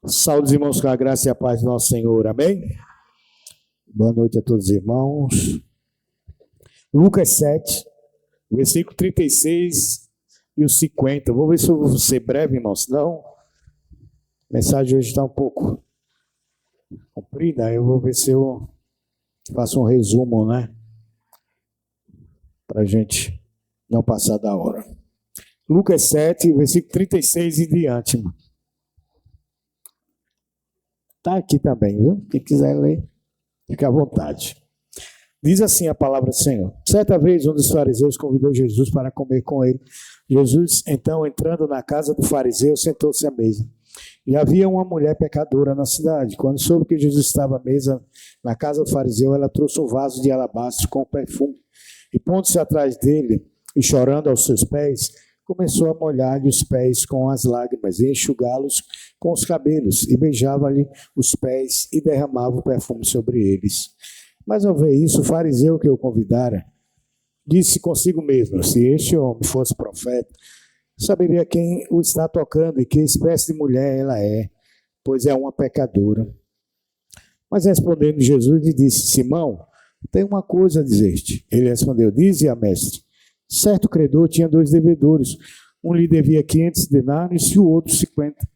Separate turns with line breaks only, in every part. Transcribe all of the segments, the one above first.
Saúde os irmãos com a graça e a paz do nosso Senhor, amém? Boa noite a todos os irmãos. Lucas 7, versículo 36 e o 50. Vou ver se eu vou ser breve, irmãos, senão a mensagem hoje está um pouco comprida. Eu vou ver se eu faço um resumo, né? Para a gente não passar da hora. Lucas 7, versículo 36 e diante, irmão. Está aqui também, viu? Quem quiser ler, fica à vontade. Diz assim a palavra do Senhor. Certa vez, um dos fariseus convidou Jesus para comer com ele. Jesus, então, entrando na casa do fariseu, sentou-se à mesa. E havia uma mulher pecadora na cidade. Quando soube que Jesus estava à mesa na casa do fariseu, ela trouxe um vaso de alabastro com perfume. E pondo-se atrás dele e chorando aos seus pés, começou a molhar-lhe os pés com as lágrimas e enxugá-los com os cabelos, e beijava-lhe os pés e derramava o perfume sobre eles. Mas ao ver isso, o fariseu que o convidara disse consigo mesmo: se este homem fosse profeta, saberia quem o está tocando e que espécie de mulher ela é, pois é uma pecadora. Mas respondendo Jesus, lhe disse: Simão, tem uma coisa a dizer-te. Ele respondeu: dize a mestre. Certo credor tinha 2 devedores. Um lhe devia 500 denários e o outro 50.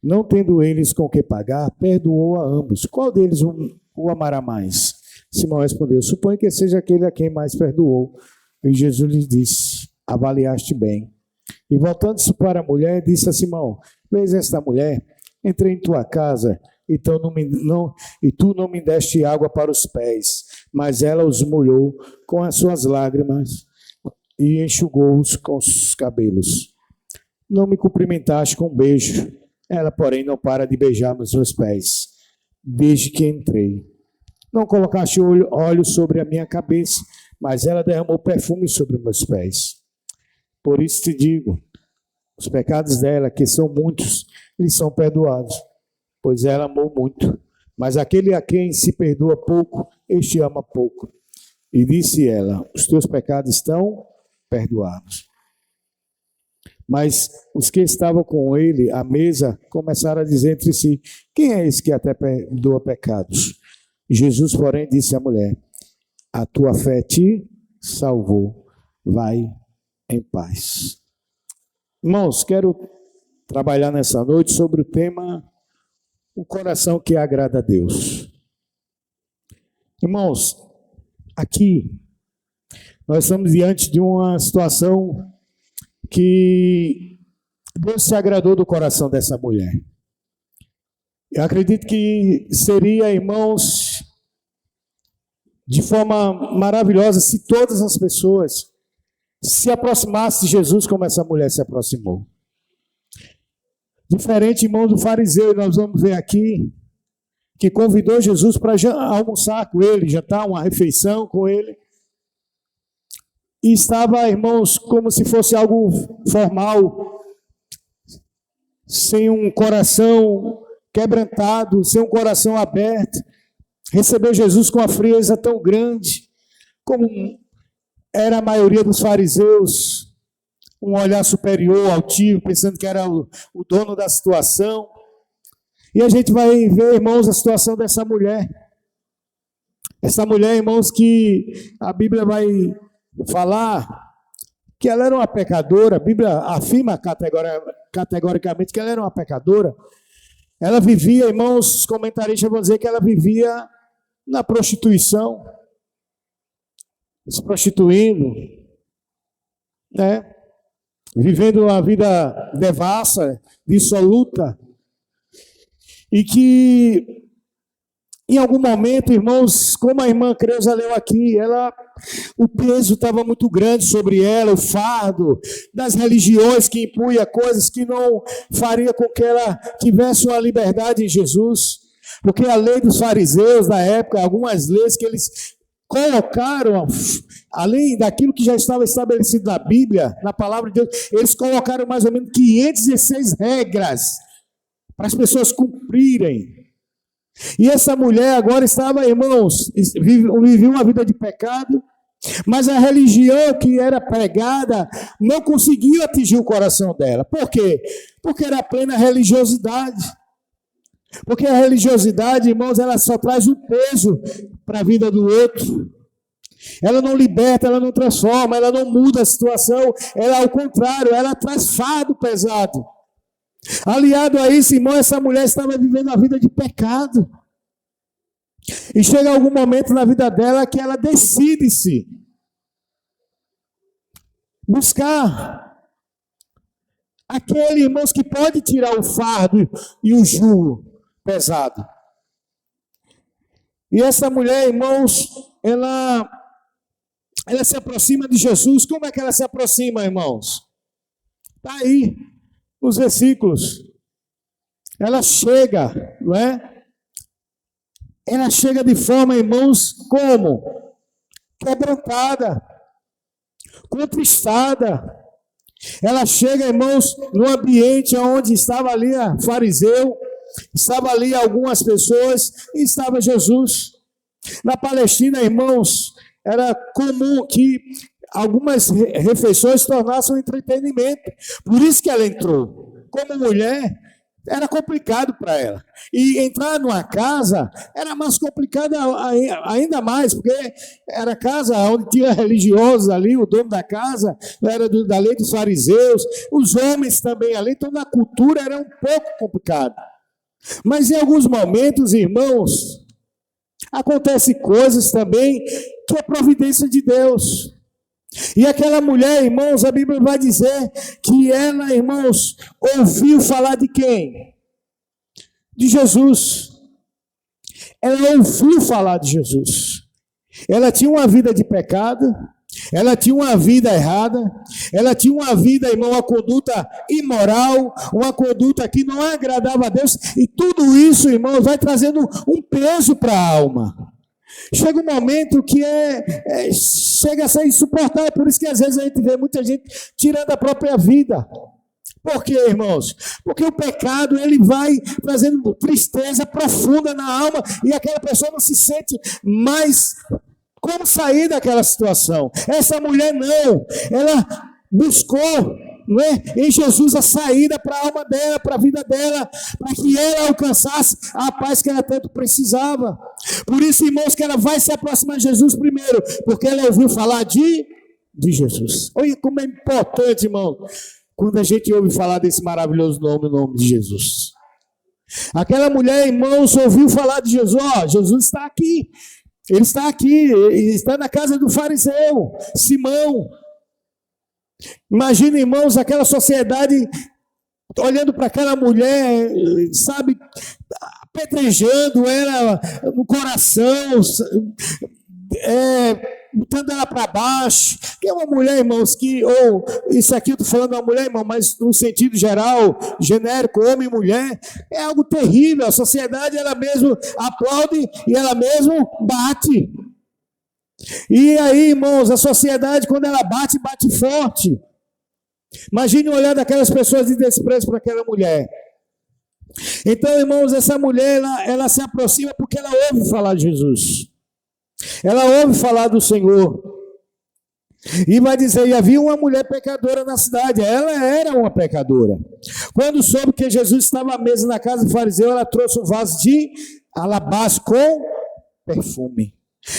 Não tendo eles com que pagar, perdoou a ambos. Qual deles o amará mais? Simão respondeu: suponho que seja aquele a quem mais perdoou. E Jesus lhe disse: avaliaste bem. E voltando-se para a mulher, disse a Simão: vês esta mulher? Entrei em tua casa e tu não me deste água para os pés, mas ela os molhou com as suas lágrimas e enxugou-os com os cabelos. Não me cumprimentaste com um beijo. Ela, porém, não para de beijar meus pés, desde que entrei. Não colocaste óleo sobre a minha cabeça, mas ela derramou perfume sobre meus pés. Por isso te digo, os pecados dela, que são muitos, lhes são perdoados, pois ela amou muito. Mas aquele a quem se perdoa pouco, este ama pouco. E disse ela: os teus pecados estão perdoados. Mas os que estavam com ele à mesa começaram a dizer entre si: quem é esse que até perdoa pecados? Jesus, porém, disse à mulher: a tua fé te salvou, vai em paz. Irmãos, quero trabalhar nessa noite sobre o tema o coração que agrada a Deus. Irmãos, aqui nós estamos diante de uma situação que Deus se agradou do coração dessa mulher. Eu acredito que seria, irmãos, de forma maravilhosa se todas as pessoas se aproximassem de Jesus como essa mulher se aproximou. Diferente, irmão, do fariseu, nós vamos ver aqui, que convidou Jesus para almoçar com ele, jantar uma refeição com ele. E estava, irmãos, como se fosse algo formal, sem um coração quebrantado, sem um coração aberto. Recebeu Jesus com uma frieza tão grande, como era a maioria dos fariseus, um olhar superior, altivo, pensando que era o dono da situação. E a gente vai ver, irmãos, a situação dessa mulher. Essa mulher, irmãos, que a Bíblia vai falar que ela era uma pecadora. A Bíblia afirma categoricamente que ela era uma pecadora. Ela vivia, irmãos, os comentaristas vão dizer que ela vivia na prostituição, se prostituindo, né? Vivendo uma vida devassa, dissoluta, e que em algum momento, irmãos, como a irmã Creuza leu aqui, o peso estava muito grande sobre ela, o fardo das religiões que impunha coisas que não faria com que ela tivesse uma liberdade em Jesus, porque a lei dos fariseus da época, algumas leis que eles colocaram, além daquilo que já estava estabelecido na Bíblia, na palavra de Deus, eles colocaram mais ou menos 516 regras para as pessoas cumprirem. E essa mulher agora estava, irmãos, vivia uma vida de pecado, mas a religião que era pregada não conseguia atingir o coração dela. Por quê? Porque era plena religiosidade. Porque a religiosidade, irmãos, ela só traz um peso para a vida do outro. Ela não liberta, ela não transforma, ela não muda a situação. Ela, ao contrário, ela traz fardo pesado. Aliado a isso, irmão, essa mulher estava vivendo a vida de pecado. E chega algum momento na vida dela que ela decide-se buscar aquele, irmãos, que pode tirar o fardo e o jugo pesado. E essa mulher, irmãos, ela se aproxima de Jesus. Como é que ela se aproxima, irmãos? Está aí, nos versículos. Ela chega, não é? Ela chega de forma, irmãos, como? Quebrantada, contristada. Ela chega, irmãos, no ambiente onde estava ali a fariseu, estava ali algumas pessoas e estava Jesus. Na Palestina, irmãos, era comum que algumas refeições tornassem um entretenimento. Por isso que ela entrou. Como mulher, era complicado para ela. E entrar numa casa era mais complicado ainda mais, porque era casa onde tinha religiosos ali, o dono da casa era da lei dos fariseus, os homens também ali, então na cultura era um pouco complicado. Mas em alguns momentos, irmãos, acontecem coisas também que é providência de Deus. E aquela mulher, irmãos, a Bíblia vai dizer que ela, irmãos, ouviu falar de quem? De Jesus. Ela ouviu falar de Jesus. Ela tinha uma vida de pecado, ela tinha uma vida errada, ela tinha uma vida, irmão, uma conduta imoral, uma conduta que não agradava a Deus, e tudo isso, irmão, vai trazendo um peso para a alma. Chega um momento que chega a ser insuportável, por isso que às vezes a gente vê muita gente tirando a própria vida. Por quê, irmãos? Porque o pecado, ele vai trazendo tristeza profunda na alma, e aquela pessoa não se sente mais como sair daquela situação. Essa mulher não, ela buscou, não é, em Jesus a saída para a alma dela, para a vida dela, para que ela alcançasse a paz que ela tanto precisava. Por isso, irmãos, que ela vai se aproximar de Jesus primeiro, porque ela ouviu falar de Jesus. Olha como é importante, irmão, quando a gente ouve falar desse maravilhoso nome, o nome de Jesus. Aquela mulher, irmãos, ouviu falar de Jesus. Jesus está aqui. Ele está aqui, ele está na casa do fariseu, Simão. Imagina, irmãos, aquela sociedade olhando para aquela mulher, sabe, apedrejando ela no coração, botando ela para baixo. Que é uma mulher, irmãos, ou isso aqui eu estou falando de uma mulher, irmão, mas no sentido geral, genérico, homem e mulher, é algo terrível. A sociedade, ela mesmo aplaude e ela mesmo bate. E aí, irmãos, a sociedade, quando ela bate, bate forte. Imagine o olhar daquelas pessoas de desprezo para aquela mulher. Então, irmãos, essa mulher, ela se aproxima porque ela ouve falar de Jesus. Ela ouve falar do Senhor. E vai dizer, e havia uma mulher pecadora na cidade. Ela era uma pecadora. Quando soube que Jesus estava à mesa na casa do fariseu, ela trouxe um vaso de alabastro com perfume.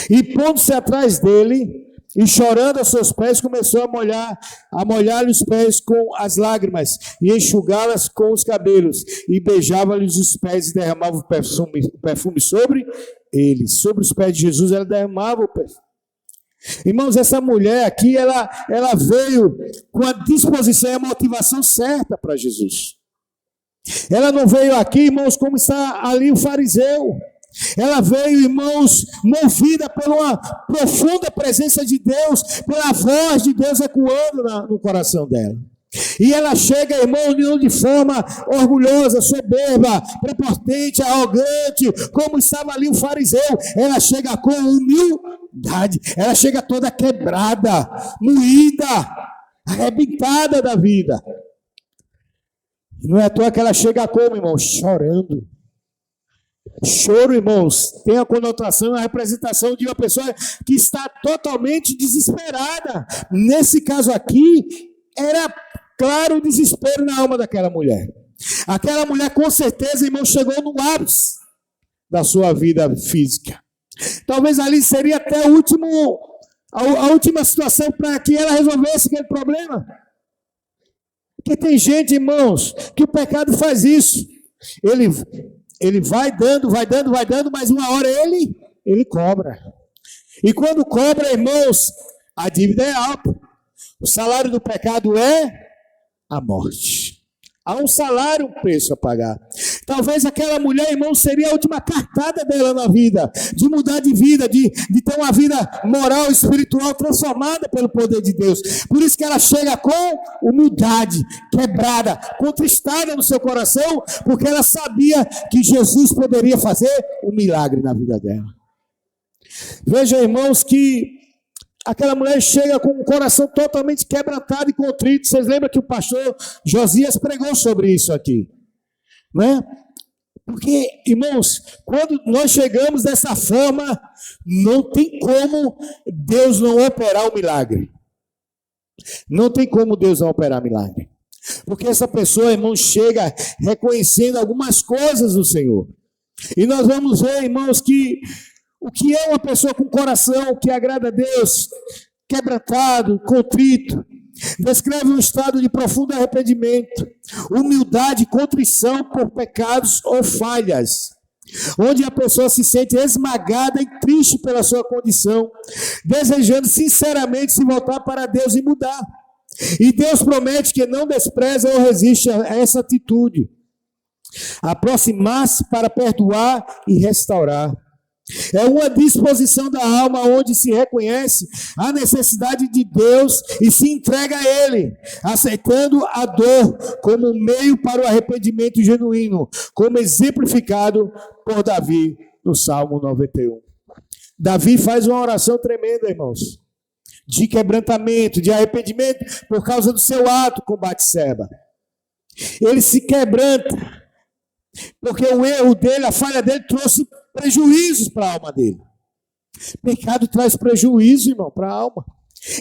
E pondo-se atrás dele, e chorando a seus pés, começou a molhar-lhe os pés com as lágrimas, e enxugá-las com os cabelos, e beijava-lhes os pés, e derramava o perfume sobre eles. Sobre os pés de Jesus, ela derramava o perfume. Irmãos, essa mulher aqui, ela veio com a disposição e a motivação certa para Jesus. Ela não veio aqui, irmãos, como está ali o fariseu. Ela veio, irmãos, movida por uma profunda presença de Deus, pela voz de Deus ecoando no coração dela. E ela chega, irmão, não de forma orgulhosa, soberba, prepotente, arrogante, como estava ali o fariseu. Ela chega com humildade, ela chega toda quebrada, moída, arrebentada da vida. Não é à toa que ela chega como, irmão? Chorando. Choro, irmãos, tem a conotação, a representação de uma pessoa que está totalmente desesperada. Nesse caso aqui, era claro o desespero na alma daquela mulher. Aquela mulher, com certeza, irmão, chegou no ápice da sua vida física. Talvez ali seria até a última situação para que ela resolvesse aquele problema. Porque tem gente, irmãos, que o pecado faz isso. Ele vai dando, mas uma hora ele cobra. E quando cobra, irmãos, a dívida é alta. O salário do pecado é a morte. Há um salário, um preço a pagar. Talvez aquela mulher, irmão, seria a última cartada dela na vida, de mudar de vida, de ter uma vida moral, espiritual transformada pelo poder de Deus. Por isso que ela chega com humildade, quebrada, contristada no seu coração, porque ela sabia que Jesus poderia fazer um milagre na vida dela. Veja, irmãos, que aquela mulher chega com o coração totalmente quebrantado e contrito. Vocês lembram que o pastor Josias pregou sobre isso aqui, né? Porque, irmãos, quando nós chegamos dessa forma, não tem como Deus não operar o milagre. Não tem como Deus não operar milagre. Porque essa pessoa, irmão, chega reconhecendo algumas coisas do Senhor. E nós vamos ver, irmãos, que o que é uma pessoa com coração que agrada a Deus, quebrantado, contrito, descreve um estado de profundo arrependimento, humildade e contrição por pecados ou falhas, onde a pessoa se sente esmagada e triste pela sua condição, desejando sinceramente se voltar para Deus e mudar. E Deus promete que não despreza ou resiste a essa atitude, aproximar-se para perdoar e restaurar. É uma disposição da alma onde se reconhece a necessidade de Deus e se entrega a Ele, aceitando a dor como meio para o arrependimento genuíno, como exemplificado por Davi no Salmo 91. Davi faz uma oração tremenda, irmãos, de quebrantamento, de arrependimento por causa do seu ato com Batseba. Ele se quebranta, porque o erro dele, a falha dele trouxe prejuízos para a alma dele. Pecado traz prejuízo, irmão, para a alma.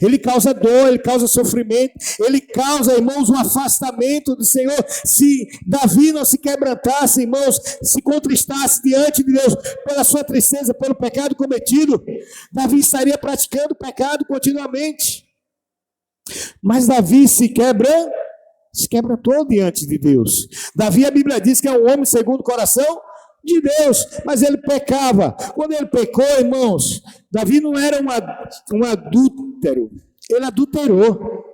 Ele causa dor, ele causa sofrimento, ele causa, irmãos, um afastamento do Senhor. Se Davi não se quebrantasse, irmãos, se contristasse diante de Deus pela sua tristeza, pelo pecado cometido, Davi estaria praticando pecado continuamente. Mas Davi se quebrantou diante de Deus. Davi, a Bíblia diz que é um homem segundo o coração de Deus, mas ele pecava. Quando ele pecou, irmãos, Davi não era um adúltero, ele adulterou.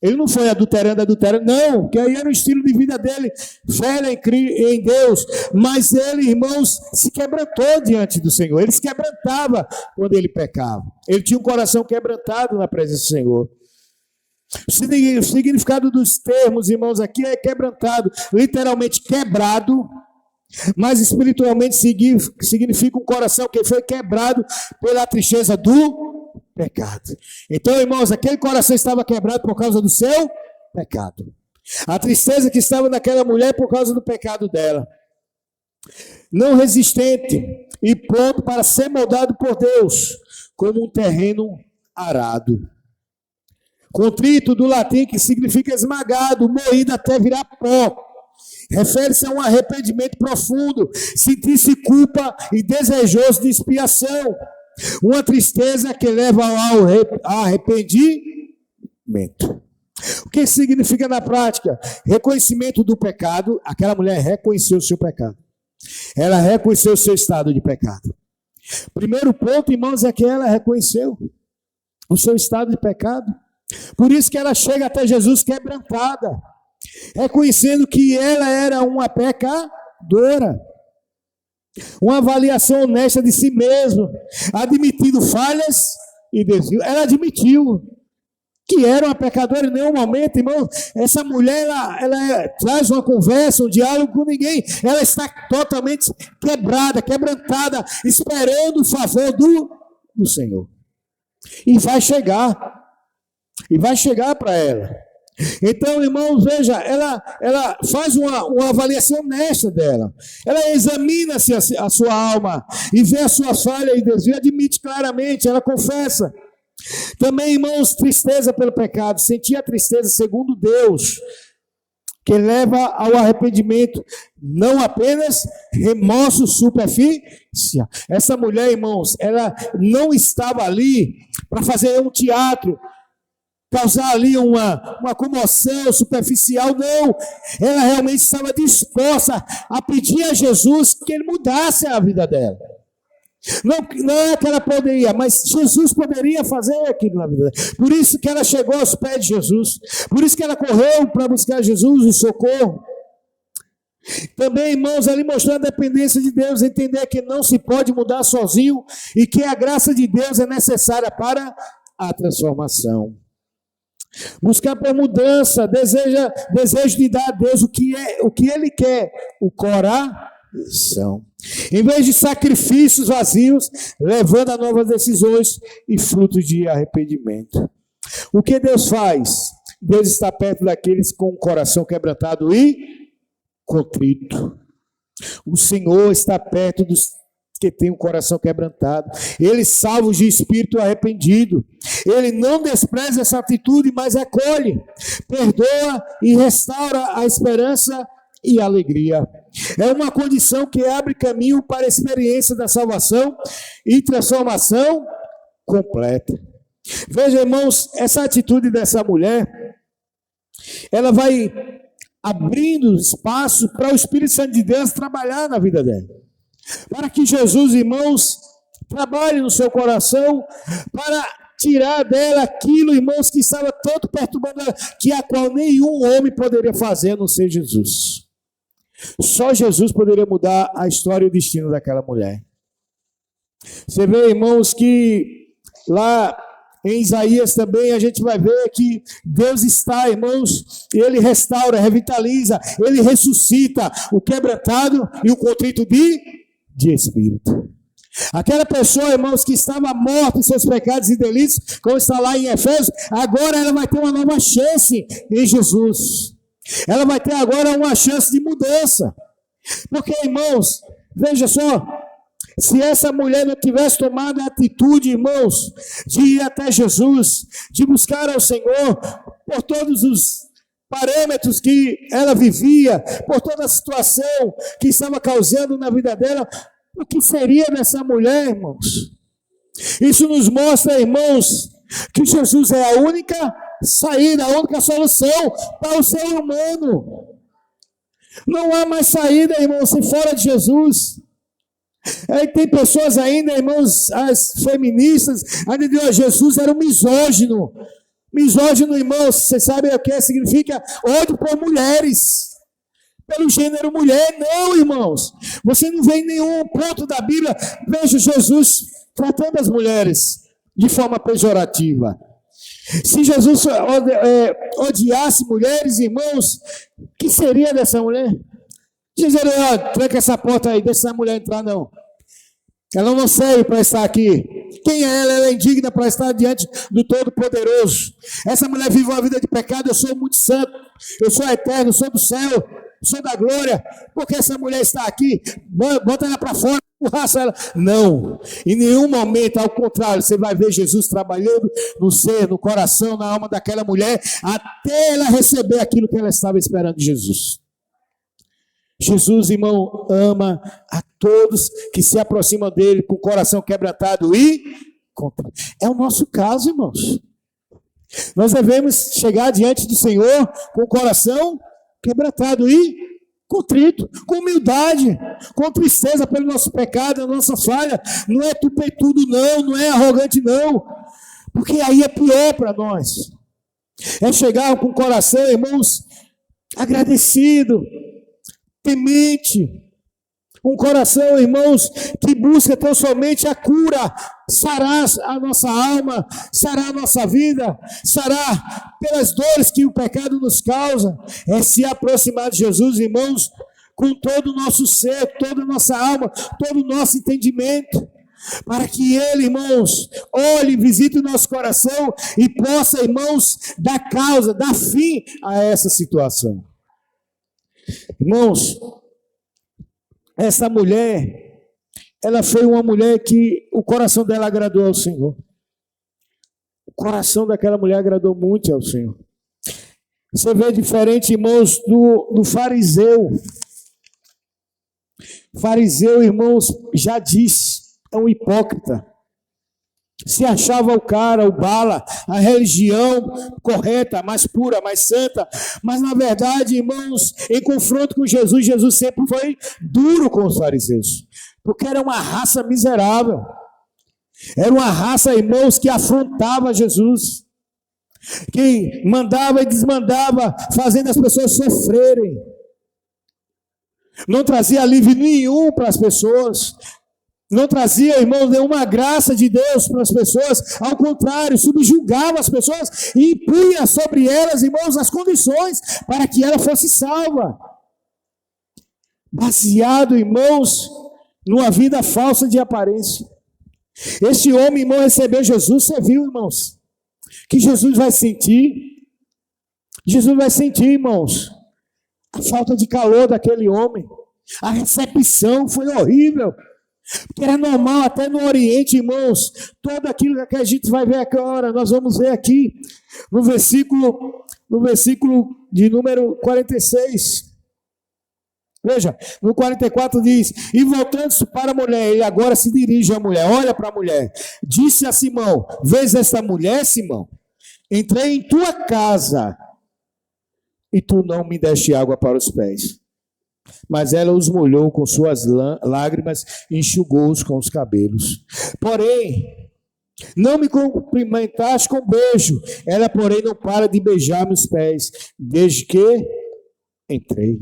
Ele não foi adulterando, não, que aí era o estilo de vida dele, fé em Deus, mas ele, irmãos, se quebrantou diante do Senhor. Ele se quebrantava quando ele pecava. Ele tinha um coração quebrantado na presença do Senhor. O significado dos termos, irmãos, aqui é quebrantado, literalmente quebrado, mas espiritualmente significa um coração que foi quebrado pela tristeza do pecado. Então, irmãos, aquele coração estava quebrado por causa do seu pecado. A tristeza que estava naquela mulher por causa do pecado dela. Não resistente e pronto para ser moldado por Deus, como um terreno arado. Contrito, do latim, que significa esmagado, moído até virar pó. Refere-se a um arrependimento profundo, sentir-se culpa e desejoso de expiação. Uma tristeza que leva ao arrependimento. O que significa na prática? Reconhecimento do pecado. Aquela mulher reconheceu o seu pecado. Ela reconheceu o seu estado de pecado. Primeiro ponto, irmãos, é que ela reconheceu o seu estado de pecado. Por isso que ela chega até Jesus quebrantada, reconhecendo que ela era uma pecadora. Uma avaliação honesta de si mesma, admitindo falhas e desvio. Ela admitiu que era uma pecadora em nenhum momento, irmão. Essa mulher, ela traz uma conversa, um diálogo com ninguém. Ela está totalmente quebrada, quebrantada, esperando o favor do Senhor. E vai chegar. E vai chegar para ela. Então, irmãos, veja, ela faz uma avaliação honesta dela. Ela examina-se a sua alma e vê a sua falha e desvio, admite claramente, ela confessa. Também, irmãos, tristeza pelo pecado. Sentir a tristeza segundo Deus que leva ao arrependimento, não apenas remorso superficial. Essa mulher, irmãos, ela não estava ali para fazer um teatro, causar ali uma comoção superficial, não. Ela realmente estava disposta a pedir a Jesus que ele mudasse a vida dela. Não é que ela poderia, mas Jesus poderia fazer aquilo na vida dela. Por isso que ela chegou aos pés de Jesus. Por isso que ela correu para buscar Jesus, o socorro. Também, irmãos, ali mostrando a dependência de Deus, entender que não se pode mudar sozinho e que a graça de Deus é necessária para a transformação. Buscar por mudança, desejo de dar a Deus o que Ele quer, o coração. Em vez de sacrifícios vazios, levando a novas decisões e frutos de arrependimento. O que Deus faz? Deus está perto daqueles com o coração quebrantado e contrito. O Senhor está perto dos que têm o coração quebrantado. Ele salva os de espírito arrependido. Ele não despreza essa atitude, mas acolhe, perdoa e restaura a esperança e a alegria. É uma condição que abre caminho para a experiência da salvação e transformação completa. Veja, irmãos, essa atitude dessa mulher, ela vai abrindo espaço para o Espírito Santo de Deus trabalhar na vida dela. Para que Jesus, irmãos, trabalhe no seu coração, para tirar dela aquilo, irmãos, que estava tanto perturbando ela, que a qual nenhum homem poderia fazer, a não ser Jesus. Só Jesus poderia mudar a história e o destino daquela mulher. Você vê, irmãos, que lá em Isaías também a gente vai ver que Deus está, irmãos, Ele restaura, revitaliza, Ele ressuscita o quebrantado e o contrito de espírito. Aquela pessoa, irmãos, que estava morta em seus pecados e delitos, como está lá em Efésios, agora ela vai ter uma nova chance em Jesus. Ela vai ter agora uma chance de mudança. Porque, irmãos, veja só, se essa mulher não tivesse tomado a atitude, irmãos, de ir até Jesus, de buscar ao Senhor, por todos os parâmetros que ela vivia, por toda a situação que estava causando na vida dela, o que seria dessa mulher, irmãos? Isso nos mostra, irmãos, que Jesus é a única saída, a única solução para o ser humano. Não há mais saída, irmãos, se fora de Jesus. Tem pessoas ainda, irmãos, as feministas, ainda dizem, Jesus era um misógino. Misógino, irmãos, você sabe o que significa? Ódio por mulheres, pelo gênero mulher. Não, irmãos, você não vê em nenhum ponto da Bíblia, veja Jesus tratando as mulheres de forma pejorativa. Se Jesus odiasse mulheres, irmãos, o que seria dessa mulher? Jesus, tranca essa porta aí, deixa essa mulher entrar, não. Ela não serve para estar aqui. Quem é ela? Ela é indigna para estar diante do Todo-Poderoso. Essa mulher vive uma vida de pecado, eu sou muito santo, eu sou eterno, eu sou do céu, sou da glória. Porque essa mulher está aqui, bota ela para fora, empurraça ela. Não, em nenhum momento, ao contrário, você vai ver Jesus trabalhando no ser, no coração, na alma daquela mulher, até ela receber aquilo que ela estava esperando de Jesus. Jesus, irmão, ama a todos que se aproximam dele com o coração quebrantado e contrito. É o nosso caso, irmãos. Nós devemos chegar diante do Senhor com o coração quebrantado e contrito, com humildade, com tristeza pelo nosso pecado, a nossa falha. Não é tupetudo, não é arrogante, não, porque aí é pior para nós. É chegar com o coração, irmãos, agradecido, temente, um coração, irmãos, que busca tão somente a cura, sarar a nossa alma, sarar a nossa vida, sarar pelas dores que o pecado nos causa, é se aproximar de Jesus, irmãos, com todo o nosso ser, toda a nossa alma, todo o nosso entendimento, para que Ele, irmãos, olhe, visite o nosso coração e possa, irmãos, dar causa, dar fim a essa situação. Irmãos, essa mulher, ela foi uma mulher que o coração dela agradou ao Senhor. O coração daquela mulher agradou muito ao Senhor. Você vê diferente, irmãos, do fariseu. Fariseu, irmãos, já disse, é um hipócrita. Se achava o cara, o bala, a religião correta, mais pura, mais santa. Mas, na verdade, irmãos, em confronto com Jesus, Jesus sempre foi duro com os fariseus. Porque era uma raça miserável. Era uma raça, irmãos, que afrontava Jesus. Que mandava e desmandava, fazendo as pessoas sofrerem. Não trazia alívio nenhum para as pessoas. Não trazia, irmãos, nenhuma graça de Deus para as pessoas. Ao contrário, subjugava as pessoas e impunha sobre elas, irmãos, as condições para que ela fosse salva. Baseado, irmãos, numa vida falsa de aparência. Esse homem, irmão, recebeu Jesus, você viu, irmãos, que Jesus vai sentir. Jesus vai sentir, irmãos, a falta de calor daquele homem. A recepção foi horrível. Porque era normal até no Oriente, irmãos, tudo aquilo que a gente vai ver agora, nós vamos ver aqui, no versículo de número 46. Veja, no 44 diz, e voltando-se para a mulher, ele agora se dirige à mulher, olha para a mulher, disse a Simão, vês esta mulher, Simão? Entrei em tua casa, e tu não me deste água para os pés. Mas ela os molhou com suas lágrimas e enxugou-os com os cabelos. Porém, não me cumprimentaste com beijo. Ela, porém, não para de beijar meus pés, desde que entrei.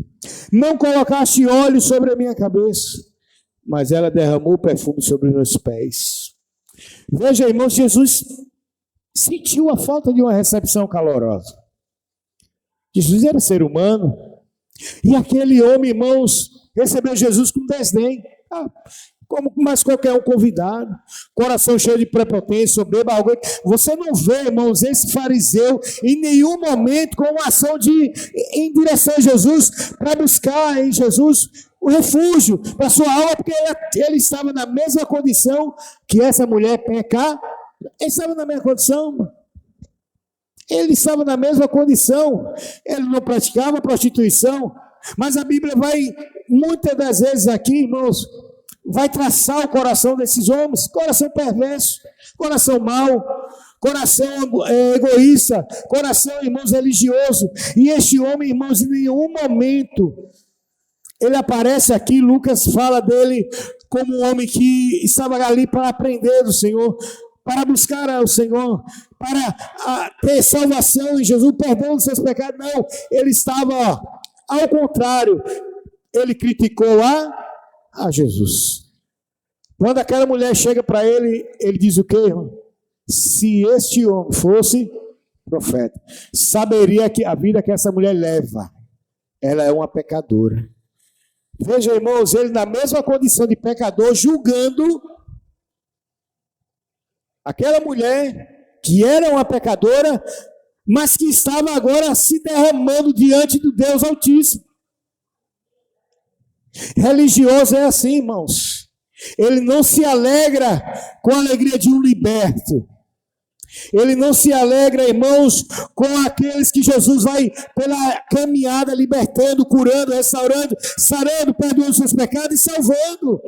Não colocaste óleo sobre a minha cabeça, mas ela derramou perfume sobre meus pés. Veja, irmãos, Jesus sentiu a falta de uma recepção calorosa. Jesus era ser humano. E aquele homem, irmãos, recebeu Jesus com desdém. Como mais qualquer um convidado. Coração cheio de prepotência, soberba, alguém. Você não vê, irmãos, esse fariseu em nenhum momento com uma ação em direção a Jesus, para buscar em Jesus o refúgio para sua alma, porque ele estava na mesma condição que essa mulher pecar. Ele estava na mesma condição, mano. Ele estava na mesma condição, ele não praticava prostituição, mas a Bíblia vai, muitas das vezes aqui, irmãos, vai traçar o coração desses homens, coração perverso, coração mau, coração egoísta, coração, irmãos, religioso, e este homem, irmãos, em nenhum momento, ele aparece aqui, Lucas fala dele como um homem que estava ali para aprender do Senhor, para buscar ao Senhor, para ter salvação em Jesus, perdão dos seus pecados. Não, ele estava, ao contrário, ele criticou a Jesus. Quando aquela mulher chega para ele, ele diz o quê, irmão? Se este homem fosse profeta, saberia que a vida que essa mulher leva, ela é uma pecadora. Veja, irmãos, ele na mesma condição de pecador, julgando aquela mulher que era uma pecadora, mas que estava agora se derramando diante do Deus Altíssimo. Religioso é assim, irmãos. Ele não se alegra com a alegria de um liberto. Ele não se alegra, irmãos, com aqueles que Jesus vai pela caminhada libertando, curando, restaurando, sarando, perdoando seus pecados e salvando.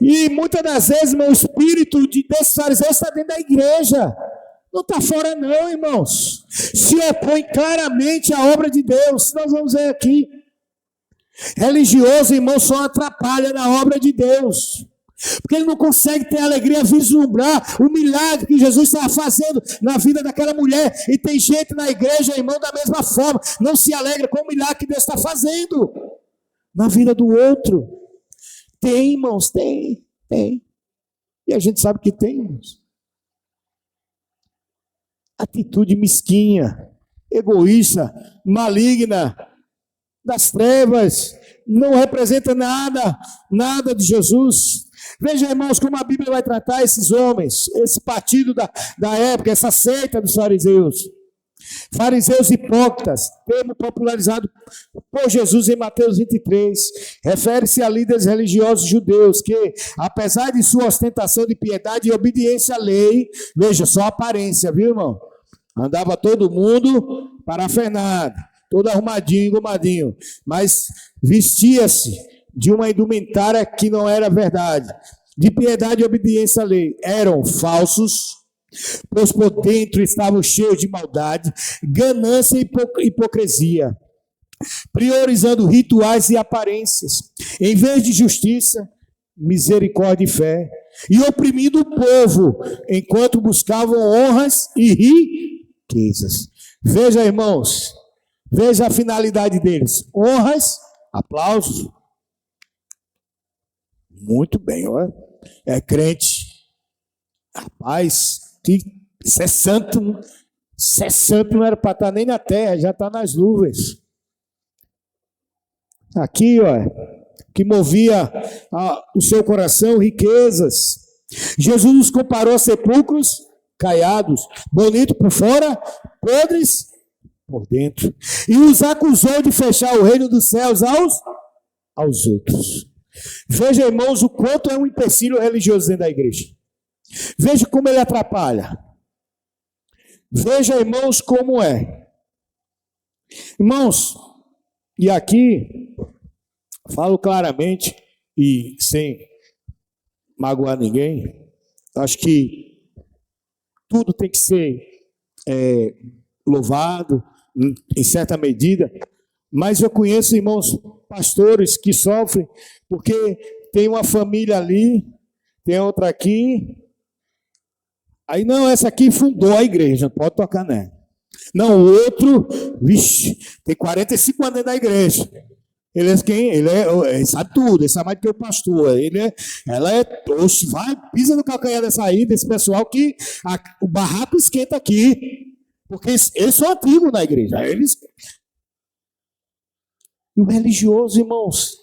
E muitas das vezes, meu espírito desses fariseus está dentro da igreja. Não está fora não, irmãos. Se opõe claramente à obra de Deus. Nós vamos ver aqui. Religioso, irmão, só atrapalha na obra de Deus. Porque ele não consegue ter alegria, vislumbrar o milagre que Jesus estava fazendo na vida daquela mulher. E tem gente na igreja, irmão, da mesma forma. Não se alegra com o milagre que Deus está fazendo na vida do outro. Tem, irmãos, tem. E a gente sabe que tem, irmãos. Atitude mesquinha, egoísta, maligna, das trevas, não representa nada de Jesus. Veja, irmãos, como a Bíblia vai tratar esses homens, esse partido da época, essa seita dos fariseus. Fariseus hipócritas, termo popularizado por Jesus em Mateus 23, refere-se a líderes religiosos judeus que, apesar de sua ostentação de piedade e obediência à lei, veja, só aparência, viu, irmão? Andava todo mundo parafernado, todo arrumadinho, engomadinho, mas vestia-se de uma indumentária que não era verdade, de piedade e obediência à lei. Eram falsos, pois por dentro estavam cheios de maldade, ganância e hipocrisia, priorizando rituais e aparências, em vez de justiça, misericórdia e fé, e oprimindo o povo, enquanto buscavam honras e riquezas. Veja, irmãos, veja a finalidade deles: honras, aplausos. Muito bem, olha. É crente. Rapaz, isso é santo. Isso é santo, não era para estar nem na terra, já está nas nuvens. Aqui, ó, que movia o seu coração, riquezas. Jesus nos comparou a sepulcros caiados, bonitos por fora, podres por dentro, e os acusou de fechar o reino dos céus aos outros. Veja, irmãos, o quanto é um empecilho religioso dentro da igreja. Veja como ele atrapalha. Veja, irmãos, como é. Irmãos, e aqui falo claramente e sem magoar ninguém, acho que tudo tem que ser louvado em certa medida, mas eu conheço, irmãos, pastores que sofrem porque tem uma família ali, tem outra aqui, aí não, essa aqui fundou a igreja, não pode tocar nela. Não, o outro, vixe, tem 45 anos dentro da igreja. Ele é quem? Ele sabe tudo, ele sabe mais do que o pastor. Oxe, vai, pisa no calcanhar desse pessoal que o barraco esquenta aqui. Porque eles são antigos na igreja. E o religioso, irmãos,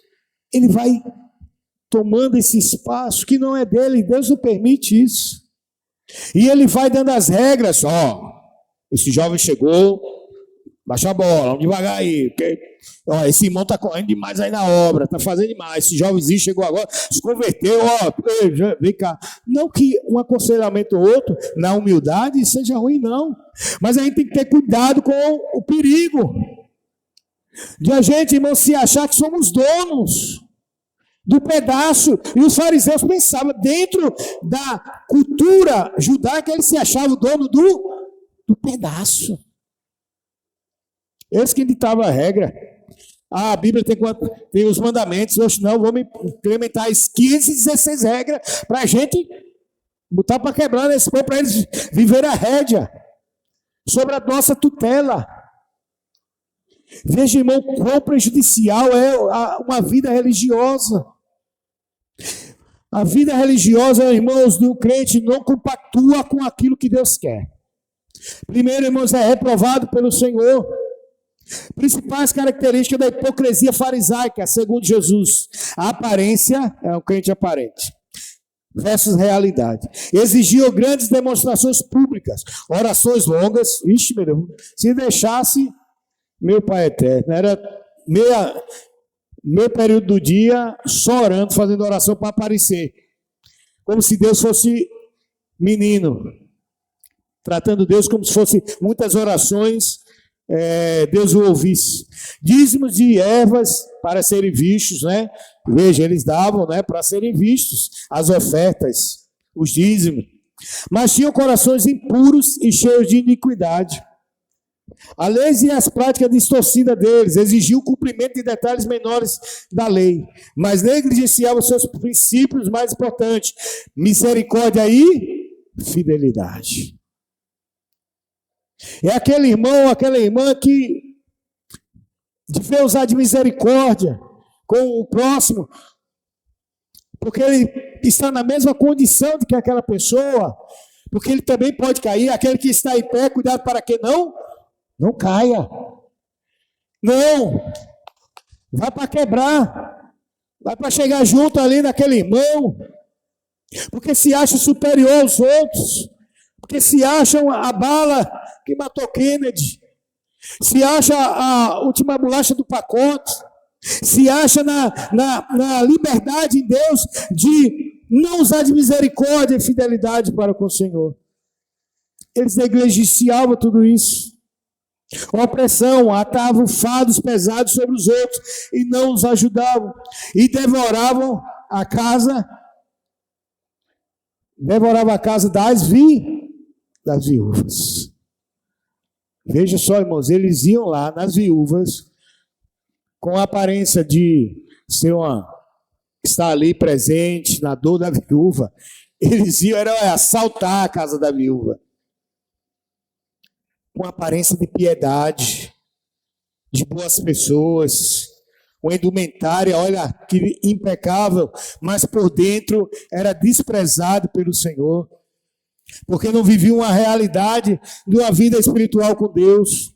ele vai tomando esse espaço que não é dele, Deus não permite isso. E ele vai dando as regras, esse jovem chegou, baixa a bola, vamos devagar aí, porque esse irmão está correndo demais aí na obra, está fazendo demais, esse jovenzinho chegou agora, se converteu, vem cá. Não que um aconselhamento ou outro, na humildade, seja ruim, não. Mas a gente tem que ter cuidado com o perigo de a gente, irmão, se achar que somos donos do pedaço. E os fariseus pensavam, dentro da cultura judaica, eles se achavam dono do pedaço. Eles que ditavam a regra. A Bíblia tem os mandamentos, hoje não, vamos implementar as 15, 16 regras para a gente botar para quebrar nesse povo, para eles viverem a rédea sobre a nossa tutela. Veja, irmão, quão prejudicial é uma vida religiosa. A vida religiosa, irmãos, do crente não compactua com aquilo que Deus quer. Primeiro, irmãos, é reprovado pelo Senhor. Principais características da hipocrisia farisaica, segundo Jesus: a aparência, é um crente aparente, versus realidade. Exigiam grandes demonstrações públicas, orações longas. Ixi, meu Deus, se deixasse, meu Pai eterno, era meu período do dia só orando, fazendo oração para aparecer, como se Deus fosse menino, tratando Deus como se fosse muitas orações, Deus o ouvisse. Dízimos de ervas para serem vistos, né? Veja, eles davam, né, para serem vistos as ofertas, os dízimos, mas tinham corações impuros e cheios de iniquidade. A lei e as práticas distorcidas deles exigiam o cumprimento de detalhes menores da lei, mas negligenciavam seus princípios mais importantes: misericórdia e fidelidade. É aquele irmão, aquela irmã que devia usar de misericórdia com o próximo, porque ele está na mesma condição de que aquela pessoa, porque ele também pode cair. Aquele que está em pé, cuidado para que não caia. Não, vai para quebrar, vai para chegar junto ali naquele irmão, porque se acha superior aos outros, porque se acham a bala que matou Kennedy, se acha a última bolacha do pacote, se acha na liberdade em Deus de não usar de misericórdia e fidelidade para com o Senhor. eles negligenciavam tudo isso. Opressão, atavam fardos pesados sobre os outros e não os ajudavam. E devoravam a casa das viúvas. Veja só, irmãos, eles iam lá nas viúvas com a aparência de estar ali presente na dor da viúva. Eles iam assaltar a casa da viúva. Com aparência de piedade, de boas pessoas, uma indumentária, olha, que impecável, mas por dentro era desprezado pelo Senhor, porque não vivia uma realidade de uma vida espiritual com Deus.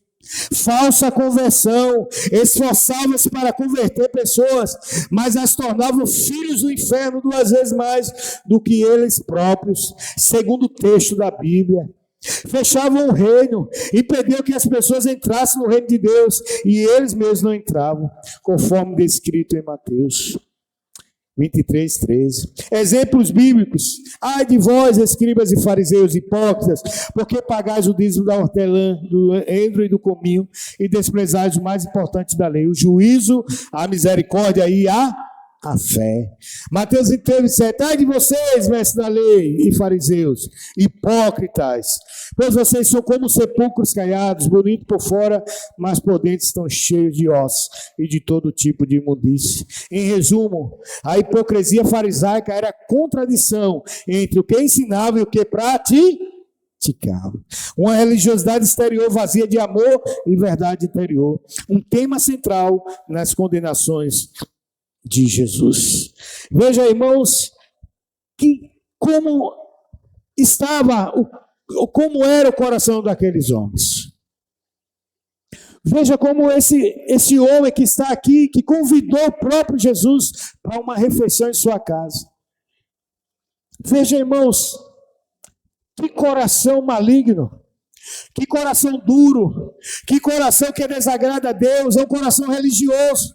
Falsa conversão, esforçava-se para converter pessoas, mas as tornavam filhos do inferno 2 vezes mais do que eles próprios, segundo o texto da Bíblia. Fechavam o reino, impediam que as pessoas entrassem no reino de Deus, e eles mesmos não entravam, conforme descrito em Mateus 23:13. Exemplos bíblicos: ai de vós, escribas e fariseus hipócritas, porque pagais o dízimo da hortelã, do endro e do cominho, e desprezais o mais importante da lei, o juízo, a misericórdia e a fé. Mateus 23:7. Ai de vocês, mestres da lei e fariseus, hipócritas, pois vocês são como sepulcros caiados, bonitos por fora, mas por dentro estão cheios de ossos e de todo tipo de imundície. Em resumo, a hipocrisia farisaica era a contradição entre o que ensinava e o que praticava. Uma religiosidade exterior vazia de amor e verdade interior. Um tema central nas condenações de Jesus. Veja, irmãos, como era o coração daqueles homens. Veja como esse homem que está aqui, que convidou o próprio Jesus para uma refeição em sua casa. Veja, irmãos, que coração maligno, que coração duro, que coração que desagrada a Deus, é um coração religioso.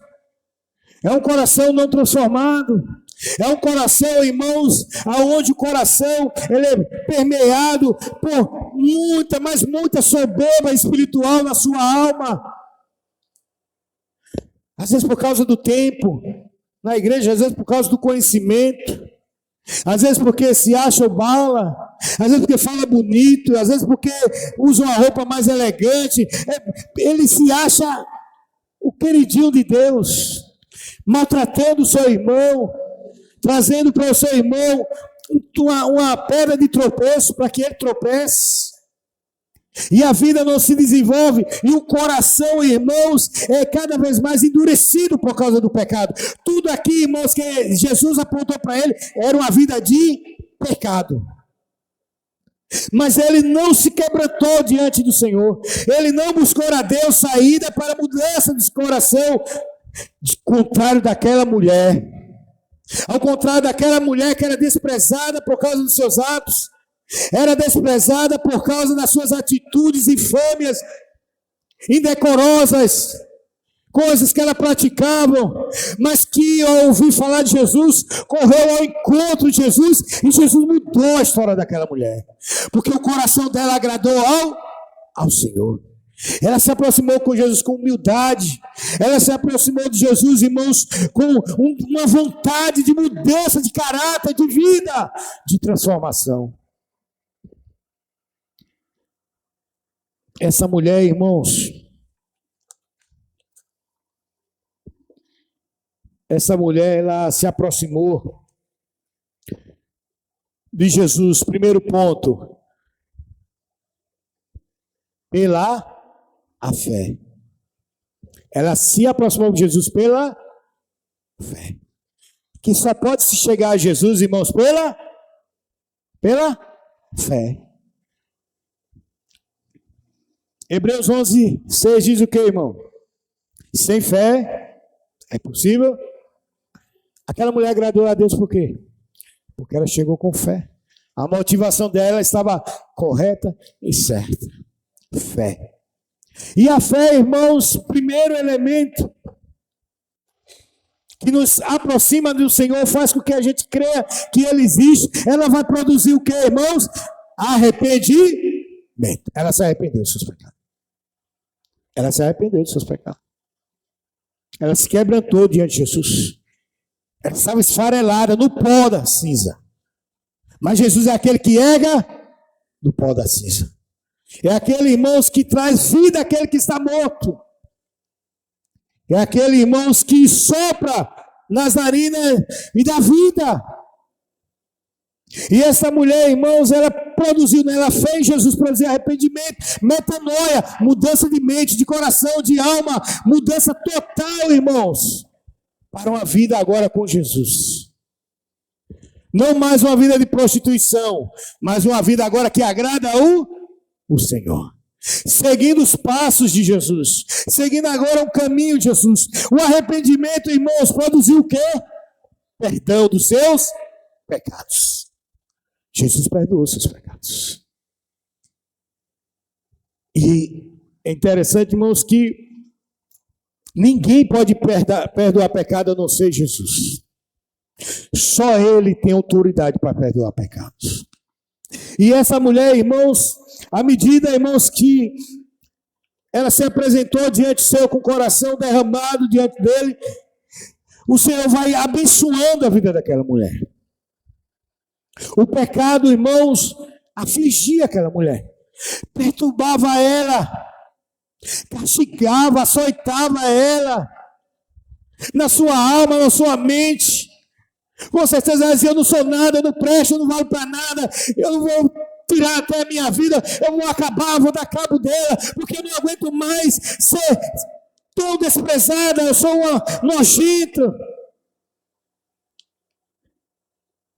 É um coração não transformado. É um coração, irmãos, aonde o coração ele é permeado por muita soberba espiritual na sua alma. Às vezes por causa do tempo na igreja, às vezes por causa do conhecimento, às vezes porque se acha bala, às vezes porque fala bonito, às vezes porque usa uma roupa mais elegante. Ele se acha o queridinho de Deus, maltratando o seu irmão, trazendo para o seu irmão uma pedra de tropeço para que ele tropece. E a vida não se desenvolve, e o coração, irmãos, é cada vez mais endurecido por causa do pecado. Tudo aqui, irmãos, que Jesus apontou para ele, era uma vida de pecado. Mas ele não se quebrantou diante do Senhor, ele não buscou a Deus saída para a mudança de coração, ao contrário daquela mulher. Ao contrário daquela mulher que era desprezada por causa dos seus atos, era desprezada por causa das suas atitudes infâmias, indecorosas, coisas que ela praticava, mas que ao ouvir falar de Jesus, correu ao encontro de Jesus, e Jesus mudou a história daquela mulher, porque o coração dela agradou ao Senhor. Ela se aproximou com Jesus com humildade. Ela se aproximou de Jesus, irmãos, com uma vontade de mudança de caráter, de vida, de transformação. Essa mulher, irmãos, ela se aproximou de Jesus. Primeiro ponto, pela a fé. Ela se aproximou de Jesus pela fé. Que só pode se chegar a Jesus, irmãos, pela fé. Hebreus 11:6 diz o que, irmão? Sem fé é possível. Aquela mulher agradou a Deus por quê? Porque ela chegou com fé. A motivação dela estava correta e certa. Fé. E a fé, irmãos, primeiro elemento que nos aproxima do Senhor, faz com que a gente creia que Ele existe. Ela vai produzir o que, irmãos? Arrependimento. Ela se arrependeu dos seus pecados. Ela se arrependeu dos seus pecados. Ela se quebrantou diante de Jesus. Ela estava esfarelada no pó da cinza. Mas Jesus é aquele que erga do pó da cinza. É aquele, irmãos, que traz vida àquele que está morto. É aquele, irmãos, que sopra nas narinas e dá vida. E essa mulher, irmãos, ela produziu, ela fez Jesus produzir arrependimento, metanoia, mudança de mente, de coração, de alma, mudança total, irmãos, para uma vida agora com Jesus. Não mais uma vida de prostituição, mas uma vida agora que agrada o Senhor. Seguindo os passos de Jesus, seguindo agora o caminho de Jesus. O arrependimento, irmãos, produziu o quê? Perdão dos seus pecados. Jesus perdoou seus pecados. E é interessante, irmãos, que ninguém pode perdoar pecado a não ser Jesus. Só Ele tem autoridade para perdoar pecados. E essa mulher, irmãos, à medida, irmãos, que ela se apresentou diante do Senhor com o coração derramado diante dele, o Senhor vai abençoando a vida daquela mulher. O pecado, irmãos, afligia aquela mulher, perturbava ela, castigava, açoitava ela, na sua alma, na sua mente. Com certeza ela dizia: eu não sou nada, eu não presto, eu não valho para nada, eu não vou tirar até a minha vida, eu vou acabar, vou dar cabo dela, porque eu não aguento mais ser tão desprezada, eu sou uma nojenta.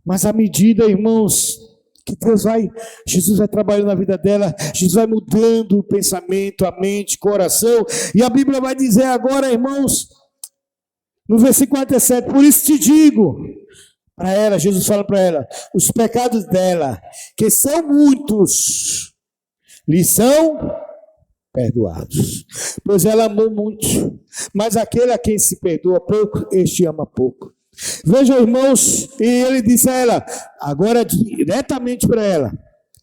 Mas à medida, irmãos, que Jesus vai trabalhando na vida dela, Jesus vai mudando o pensamento, a mente, o coração, e a Bíblia vai dizer agora, irmãos, no versículo 47, por isso te digo, para ela, Jesus fala para ela, os pecados dela, que são muitos, lhe são perdoados, pois ela amou muito, mas aquele a quem se perdoa pouco, este ama pouco. Vejam, irmãos, e ele disse a ela, agora diretamente para ela,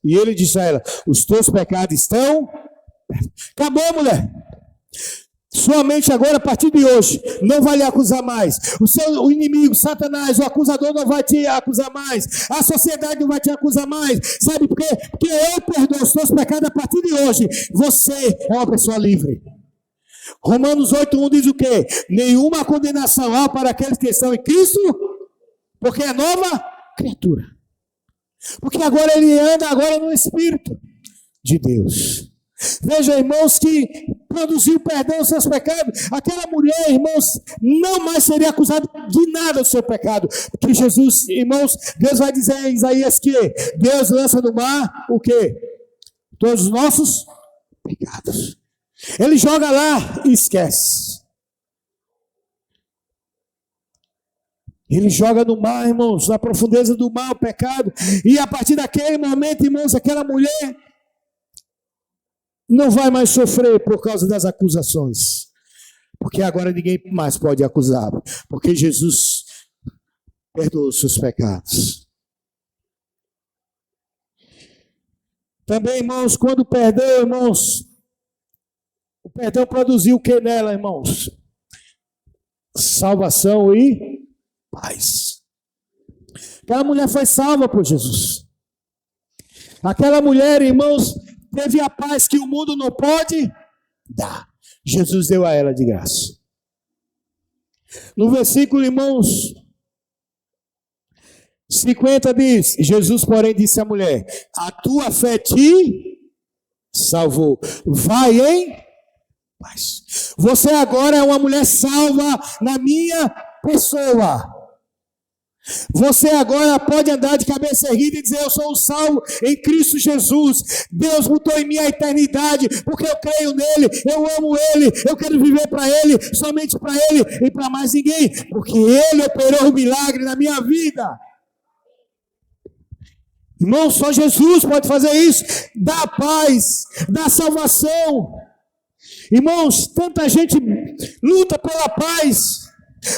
e ele disse a ela, os teus pecados estão... Acabou, mulher. Sua mente agora, a partir de hoje, não vai lhe acusar mais. O inimigo, Satanás, o acusador não vai te acusar mais. A sociedade não vai te acusar mais. Sabe por quê? Porque eu perdoo os seus pecados a partir de hoje. Você é uma pessoa livre. Romanos 8:1 diz o quê? Nenhuma condenação há para aqueles que estão em Cristo, porque é nova criatura. Porque agora ele anda agora no Espírito de Deus. Veja, irmãos, que produziu perdão dos seus pecados. Aquela mulher, irmãos, não mais seria acusada de nada do seu pecado. Porque Jesus, irmãos, Deus vai dizer em Isaías que Deus lança no mar o quê? Todos os nossos pecados. Ele joga lá e esquece. Ele joga no mar, irmãos, na profundeza do mar o pecado. E a partir daquele momento, irmãos, aquela mulher não vai mais sofrer por causa das acusações. Porque agora ninguém mais pode acusá-lo. Porque Jesus perdoou os seus pecados. Também, irmãos, quando perdeu, irmãos, o perdão produziu o que nela, irmãos? Salvação e paz. Aquela mulher foi salva por Jesus. Aquela mulher, irmãos, teve a paz que o mundo não pode dar. Jesus deu a ela de graça. No versículo, irmãos, 50 diz, Jesus, porém, disse à mulher, a tua fé te salvou. Vai em paz. Você agora é uma mulher salva na minha pessoa. Você agora pode andar de cabeça erguida e dizer, eu sou um salvo em Cristo Jesus. Deus botou em mim a eternidade, porque eu creio nele, eu amo ele, eu quero viver para ele, somente para ele e para mais ninguém, porque ele operou um milagre na minha vida. Irmão, só Jesus pode fazer isso, dá paz, dá salvação. Irmãos, tanta gente luta pela paz,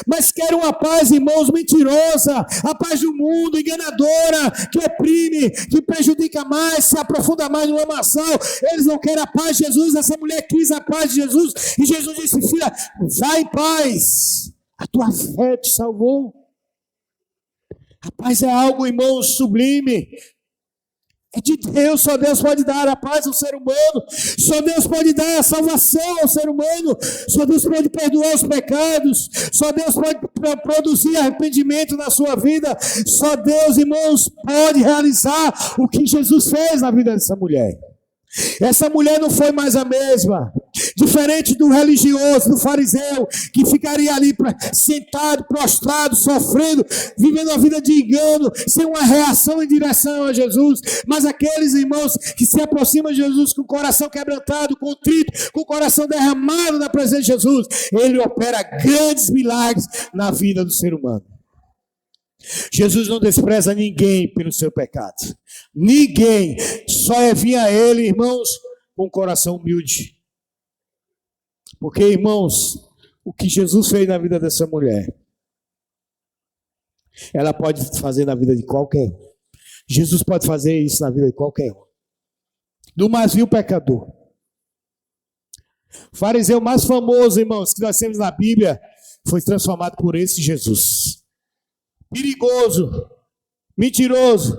mas querem uma paz, irmãos, mentirosa, a paz do mundo, enganadora, que oprime, que prejudica mais, se aprofunda mais no lamaçal. Eles não querem a paz de Jesus. Essa mulher quis a paz de Jesus, e Jesus disse: filha, vai em paz, a tua fé te salvou. A paz é algo, irmãos, sublime. É de Deus, só Deus pode dar a paz ao ser humano, só Deus pode dar a salvação ao ser humano, só Deus pode perdoar os pecados, só Deus pode produzir arrependimento na sua vida, só Deus, irmãos, pode realizar o que Jesus fez na vida dessa mulher. Essa mulher não foi mais a mesma, diferente do religioso, do fariseu, que ficaria ali sentado, prostrado, sofrendo, vivendo a vida de engano, sem uma reação em direção a Jesus. Mas aqueles irmãos que se aproximam de Jesus com o coração quebrantado, contrito, com o coração derramado na presença de Jesus, ele opera grandes milagres na vida do ser humano. Jesus não despreza ninguém pelo seu pecado. Ninguém. Só vinha a ele, irmãos, com um coração humilde. Porque, irmãos, o que Jesus fez na vida dessa mulher, ela pode fazer na vida de qualquer um. Jesus pode fazer isso na vida de qualquer um. Do mais vil pecador. O fariseu mais famoso, irmãos, que nós temos na Bíblia, foi transformado por esse Jesus. Perigoso, mentiroso,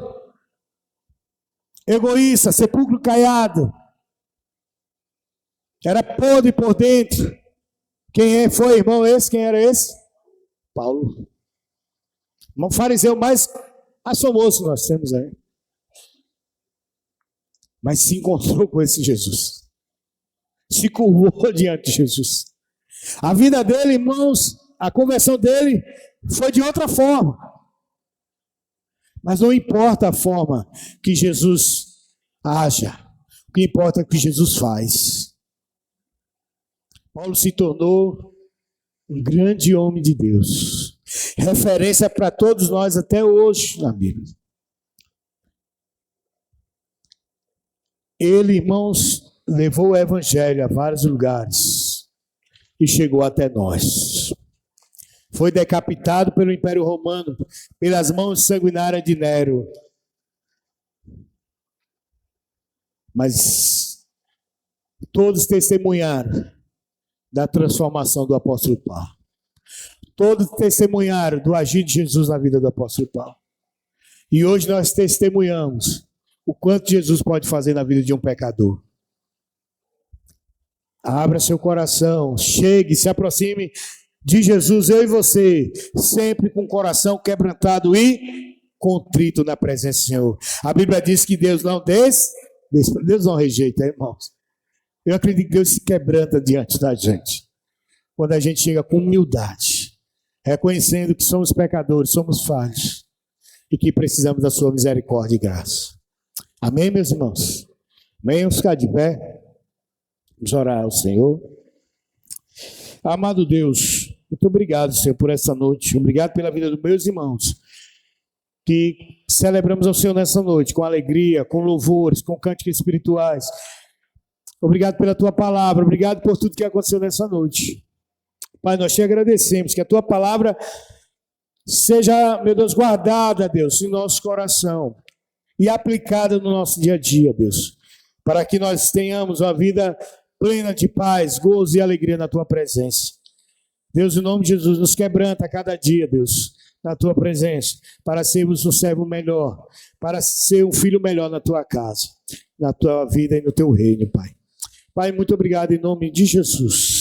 egoísta, sepulcro caiado, era podre por dentro. Quem foi, irmão, esse? Quem era esse? Paulo. O fariseu mais famoso que nós temos aí. Mas se encontrou com esse Jesus, se curvou diante de Jesus. A vida dele, irmãos, a conversão dele foi de outra forma. Mas não importa a forma que Jesus haja, o que importa é o que Jesus faz. Paulo se tornou um grande homem de Deus, referência para todos nós até hoje na Bíblia. Ele, irmãos, levou o evangelho a vários lugares e chegou até nós. Foi decapitado pelo Império Romano, pelas mãos sanguinárias de Nero. Mas todos testemunharam da transformação do apóstolo Paulo. Todos testemunharam do agir de Jesus na vida do apóstolo Paulo. E hoje nós testemunhamos o quanto Jesus pode fazer na vida de um pecador. Abra seu coração, chegue, se aproxime de Jesus, eu e você, sempre com o coração quebrantado e contrito na presença do Senhor. A Bíblia diz que Deus não Deus não rejeita, irmãos. Eu acredito que Deus se quebranta diante da gente, quando a gente chega com humildade, reconhecendo que somos pecadores, somos falhos, e que precisamos da sua misericórdia e graça. Amém, meus irmãos? Amém? Vamos ficar de pé, vamos orar ao Senhor. Amado Deus, muito obrigado, Senhor, por essa noite. Obrigado pela vida dos meus irmãos, que celebramos ao Senhor nessa noite, com alegria, com louvores, com cânticos espirituais. Obrigado pela Tua palavra, obrigado por tudo que aconteceu nessa noite. Pai, nós te agradecemos, que a Tua palavra seja, meu Deus, guardada, Deus, em nosso coração e aplicada no nosso dia a dia, Deus, para que nós tenhamos uma vida plena de paz, gozo e alegria na Tua presença. Deus, em nome de Jesus, nos quebranta a cada dia, Deus, na Tua presença, para sermos um servo melhor, para ser um filho melhor na Tua casa, na Tua vida e no Teu reino, Pai. Pai, muito obrigado em nome de Jesus.